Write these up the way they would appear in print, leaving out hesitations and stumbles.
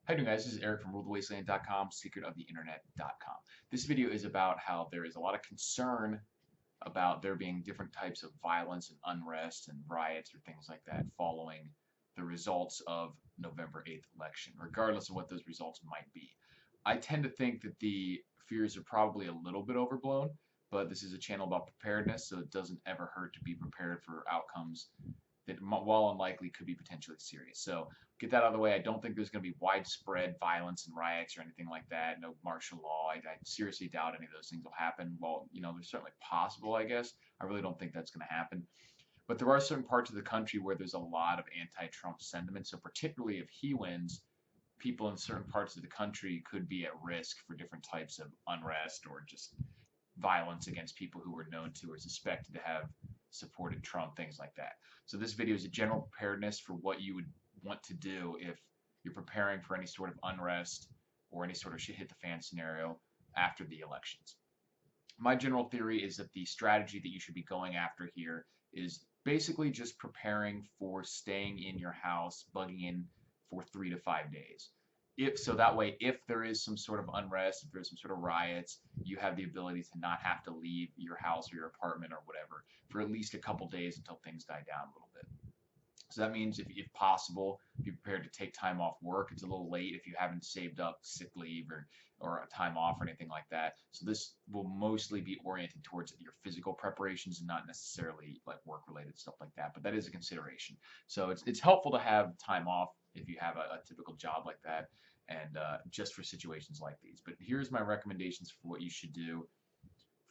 How you doing, guys? This is Eric from RuleTheWasteland.com, secretoftheinternet.com. This video is about how there is a lot of concern about there being different types of violence and unrest and riots or things like that following the results of November 8th election, regardless of what those results might be. I tend to think that the fears are probably a little bit overblown, but this is a channel about preparedness, so it doesn't ever hurt to be prepared for outcomes that, while unlikely, could be potentially serious. So get that out of the way. I don't think there's going to be widespread violence and riots or anything like that. No martial law. I seriously doubt any of those things will happen. Well, they're certainly possible, I guess. I really don't think that's going to happen. But there are certain parts of the country where there's a lot of anti-Trump sentiment. So particularly if he wins, people in certain parts of the country could be at risk for different types of unrest or just violence against people who were known to or suspected to have supported Trump, things like that. So this video is a general preparedness for what you would want to do if you're preparing for any sort of unrest or any sort of shit hit the fan scenario after the elections. My general theory is that the strategy that you should be going after here is basically just preparing for staying in your house, bugging in for 3 to 5 days. So that way, if there is some sort of unrest, if there's some sort of riots, you have the ability to not have to leave your house or your apartment or whatever for at least a couple days until things die down a little bit. So that means, if possible, be prepared to take time off work. It's a little late if you haven't saved up sick leave or a time off or anything like that. So this will mostly be oriented towards your physical preparations and not necessarily like work-related stuff like that. But that is a consideration. So it's helpful to have time off if you have a typical job like that, and just for situations like these. But here's my recommendations for what you should do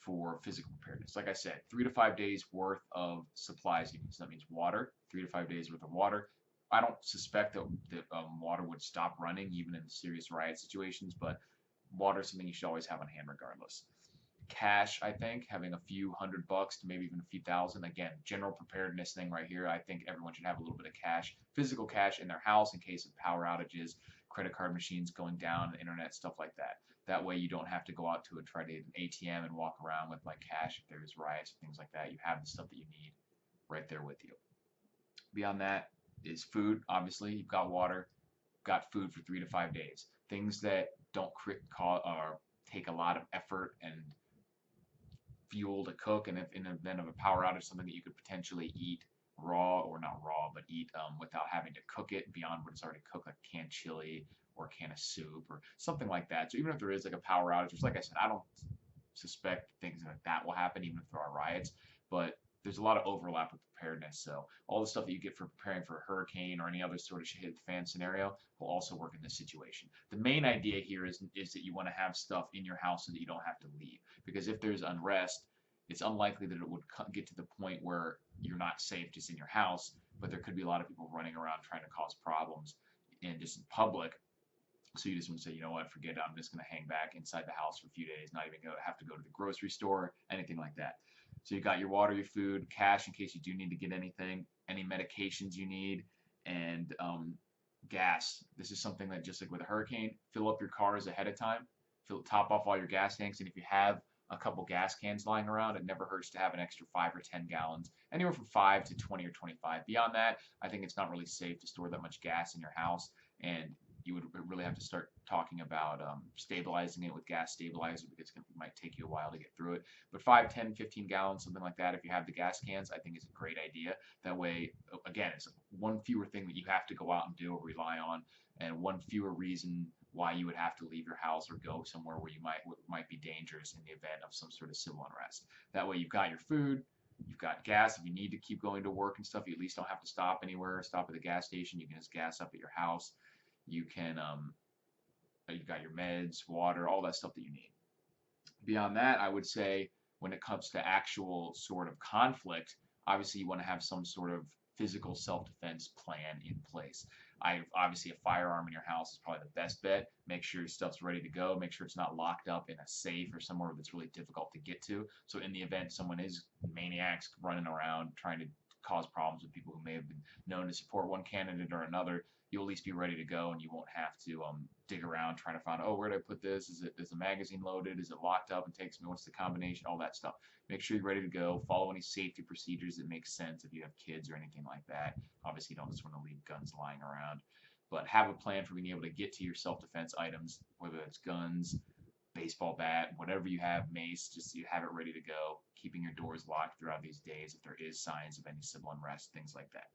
for physical preparedness. Like I said, 3 to 5 days worth of supplies you need. So that means water, 3 to 5 days worth of water. I don't suspect that water would stop running even in serious riot situations, but water is something you should always have on hand regardless. Cash, I think, having a few $100 to maybe even a few thousand. Again, general preparedness thing right here. I think everyone should have a little bit of cash, physical cash in their house in case of power outages, credit card machines going down, internet, stuff like that. That way you don't have to go out to try to get an ATM and walk around with like cash if there's riots or things like that. You have the stuff that you need right there with you. Beyond that is food. Obviously, you've got water, got food for 3 to 5 days. Things that don't take a lot of effort and fuel to cook, and if in the event of a power outage, something that you could potentially eat raw, or not raw, but eat without having to cook it beyond what it's already cooked, like canned chili or a can of soup or something like that. So even if there is like a power outage, which like I said, I don't suspect things like that will happen even if there are riots, but there's a lot of overlap with preparedness. So all the stuff that you get for preparing for a hurricane or any other sort of shit hit the fan scenario will also work in this situation. The main idea here is that you want to have stuff in your house so that you don't have to leave. Because if there's unrest, it's unlikely that it would get to the point where you're not safe just in your house, but there could be a lot of people running around trying to cause problems and just in public. So you just want to say, you know what, forget it. I'm just going to hang back inside the house for a few days, not even have to go to the grocery store, anything like that. So you got your water, your food, cash in case you do need to get anything, any medications you need, and gas. This is something that, just like with a hurricane, fill up your cars ahead of time, top off all your gas tanks, and if you have a couple gas cans lying around, it never hurts to have an extra 5 or 10 gallons, anywhere from 5 to 20 or 25. Beyond that, I think it's not really safe to store that much gas in your house, and you would really have to start talking about stabilizing it with gas stabilizer, because it might take you a while to get through it. But 5, 10, 15 gallons, something like that, if you have the gas cans, I think is a great idea. That way, again, it's one fewer thing that you have to go out and do or rely on, and one fewer reason why you would have to leave your house or go somewhere where you might be dangerous in the event of some sort of civil unrest. That way you've got your food, you've got gas. If you need to keep going to work and stuff, you at least don't have to stop anywhere, stop at the gas station. You can just gas up at your house. You can, you've got your meds, water, all that stuff that you need. Beyond that, I would say when it comes to actual sort of conflict, obviously you want to have some sort of physical self-defense plan in place. Obviously, a firearm in your house is probably the best bet. Make sure your stuff's ready to go. Make sure it's not locked up in a safe or somewhere that's really difficult to get to. So in the event someone is maniacs running around trying to cause problems with people who may have been known to support one candidate or another, you'll at least be ready to go, and you won't have to dig around trying to find, oh, where did I put this? Is the magazine loaded? Is it locked up and takes me? What's the combination? All that stuff. Make sure you're ready to go. Follow any safety procedures that make sense if you have kids or anything like that. Obviously, you don't just want to leave guns lying around. but have a plan for being able to get to your self-defense items, whether it's guns, baseball bat, whatever you have, mace, just so you have it ready to go, keeping your doors locked throughout these days if there is signs of any civil unrest, things like that.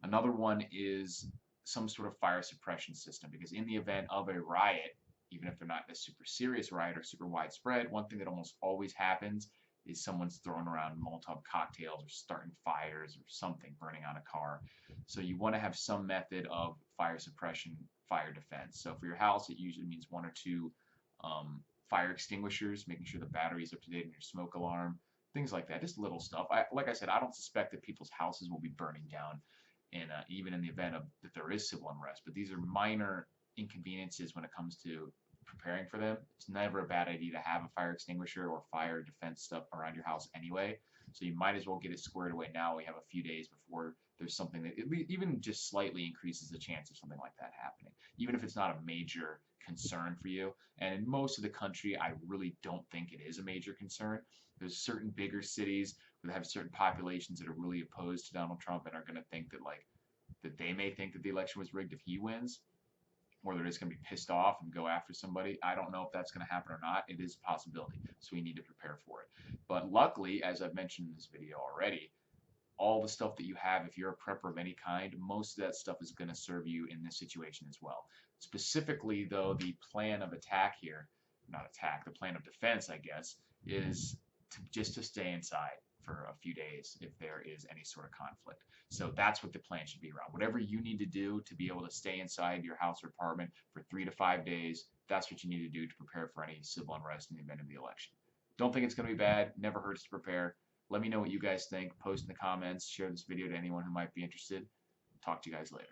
Another one is some sort of fire suppression system, because in the event of a riot, even if they're not a super serious riot or super widespread, one thing that almost always happens is someone's throwing around Molotov cocktails or starting fires or something, burning on a car. So you want to have some method of fire suppression, fire defense. So for your house, it usually means one or two fire extinguishers, making sure the battery is up to date in your smoke alarm, things like that, just little stuff. Like I said, I don't suspect that people's houses will be burning down, and even in the event of that there is civil unrest. But these are minor inconveniences when it comes to preparing for them. It's never a bad idea to have a fire extinguisher or fire defense stuff around your house anyway. So you might as well get it squared away now. We have a few days before there's something that even just slightly increases the chance of something like that happening, even if it's not a major concern for you. And in most of the country, I really don't think it is a major concern. There's certain bigger cities that have certain populations that are really opposed to Donald Trump and are going to think that they may think that the election was rigged if he wins, or they're just going to be pissed off and go after somebody. I don't know if that's going to happen or not. It is a possibility, so we need to prepare for it. But luckily, as I've mentioned in this video already, all the stuff that you have, if you're a prepper of any kind, most of that stuff is going to serve you in this situation as well. Specifically, though, the plan of attack here, not attack, the plan of defense, I guess, is just to stay inside for a few days if there is any sort of conflict. So that's what the plan should be around. Whatever you need to do to be able to stay inside your house or apartment for 3 to 5 days, that's what you need to do to prepare for any civil unrest in the event of the election. Don't think it's going to be bad. Never hurts to prepare. Let me know what you guys think. Post in the comments. Share this video to anyone who might be interested. Talk to you guys later.